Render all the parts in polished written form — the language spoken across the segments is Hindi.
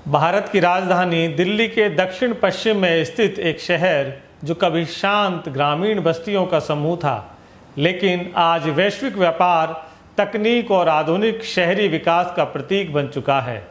भारत की राजधानी दिल्ली के दक्षिण पश्चिम में स्थित एक शहर जो कभी शांत ग्रामीण बस्तियों का समूह था, लेकिन आज वैश्विक व्यापार, तकनीक और आधुनिक शहरी विकास का प्रतीक बन चुका है।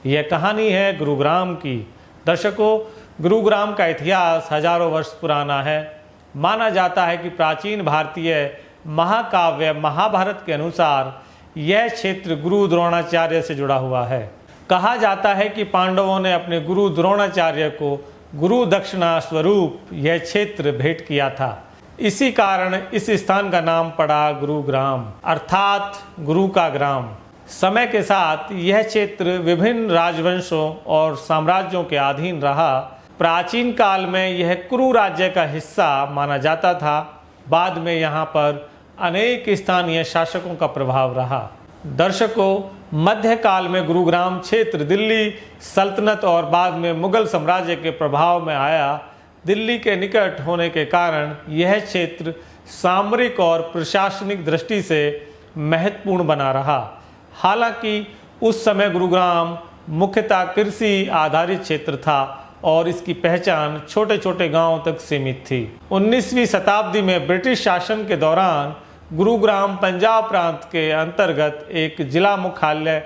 यह कहानी है गुरुग्राम की। दर्शकों, गुरुग्राम का इतिहास हजारों वर्ष पुराना है। माना जाता है कि प्राचीन भारतीय महाकाव्य महाभारत के अनुसार यह क्षेत्र गुरु द्रोणाचार्य से जुड़ा हुआ है। कहा जाता है कि पांडवों ने अपने गुरु द्रोणाचार्य को गुरु दक्षिणा स्वरूप यह क्षेत्र भेंट किया था। इसी कारण इस स्थान का नाम पड़ा गुरुग्राम, अर्थात गुरु का ग्राम। समय के साथ यह क्षेत्र विभिन्न राजवंशों और साम्राज्यों के अधीन रहा। प्राचीन काल में यह कुरु राज्य का हिस्सा माना जाता था। बाद में यहाँ पर अनेक स्थानीय शासकों का प्रभाव रहा। दर्शकों, मध्यकाल में गुरुग्राम क्षेत्र दिल्ली सल्तनत और बाद में मुगल साम्राज्य के प्रभाव में आया। दिल्ली के निकट होने के कारण यह क्षेत्र सामरिक और प्रशासनिक दृष्टि से महत्वपूर्ण बना रहा। हालांकि उस समय गुरुग्राम मुख्यतः कृषि आधारित क्षेत्र था और इसकी पहचान छोटे छोटे गांवों तक सीमित थी। 19वीं शताब्दी में ब्रिटिश शासन के दौरान गुरुग्राम पंजाब प्रांत के अंतर्गत एक जिला मुख्यालय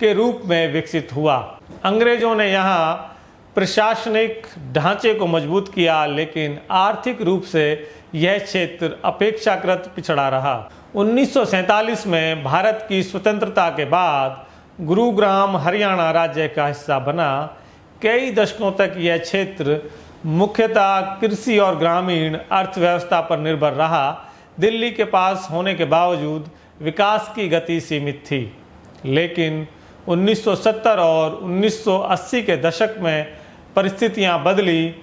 के रूप में विकसित हुआ। अंग्रेजों ने यहाँ प्रशासनिक ढांचे को मजबूत किया, लेकिन आर्थिक रूप से यह क्षेत्र अपेक्षाकृत पिछड़ा रहा। 1947 में भारत की स्वतंत्रता के बाद गुरुग्राम हरियाणा राज्य का हिस्सा बना। कई दशकों तक यह क्षेत्र मुख्यतः कृषि और ग्रामीण अर्थव्यवस्था पर निर्भर रहा। दिल्ली के पास होने के बावजूद विकास की गति सीमित थी, लेकिन 1970 और 1980 के दशक में परिस्थितियां बदली।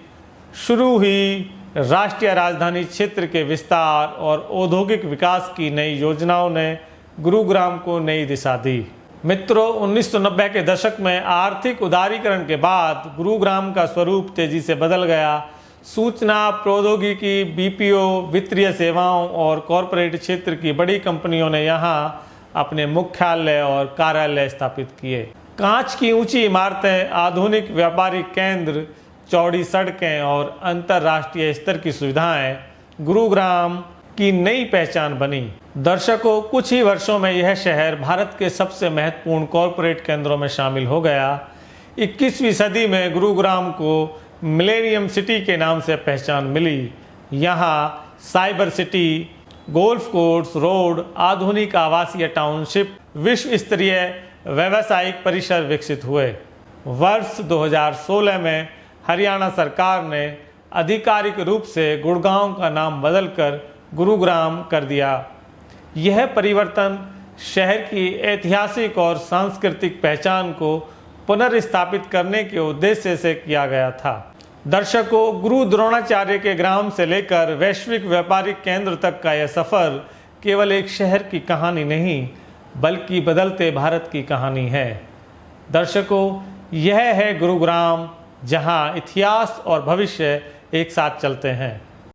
शुरू हुई राष्ट्रीय राजधानी क्षेत्र के विस्तार और औद्योगिक विकास की नई योजनाओं ने गुरुग्राम को नई दिशा दी। मित्रों, 1990 के दशक में आर्थिक उदारीकरण के बाद गुरुग्राम का स्वरूप तेजी से बदल गया। सूचना प्रौद्योगिकी, बीपीओ, वित्तीय सेवाओं और कॉरपोरेट क्षेत्र की बड़ी कंपनियों ने यहाँ अपने मुख्यालय और कार्यालय स्थापित किए। कांच की ऊंची इमारतें, आधुनिक व्यापारिक केंद्र, चौड़ी सड़कें और अंतर्राष्ट्रीय स्तर की सुविधाएं गुरुग्राम की नई पहचान बनी। दर्शकों, कुछ ही वर्षों में यह शहर भारत के सबसे महत्वपूर्ण कॉरपोरेट केंद्रों में शामिल हो गया। 21वीं सदी में गुरुग्राम को मिलेनियम सिटी के नाम से पहचान मिली। यहाँ cyber city, golf course, road, आधुनिक आवासीय टाउनशिप, विश्व स्तरीय व्यावसायिक परिसर विकसित हुए। वर्ष 2016 में हरियाणा सरकार ने आधिकारिक रूप से गुड़गांव का नाम बदलकर गुरुग्राम कर दिया। यह परिवर्तन शहर की ऐतिहासिक और सांस्कृतिक पहचान को पुनर्स्थापित करने के उद्देश्य से किया गया था। दर्शकों, गुरु द्रोणाचार्य के ग्राम से लेकर वैश्विक व्यापारिक केंद्र तक का यह सफर केवल एक शहर की कहानी नहीं, बल्कि बदलते भारत की कहानी है। दर्शकों, यह है गुरुग्राम, जहां इतिहास और भविष्य एक साथ चलते हैं।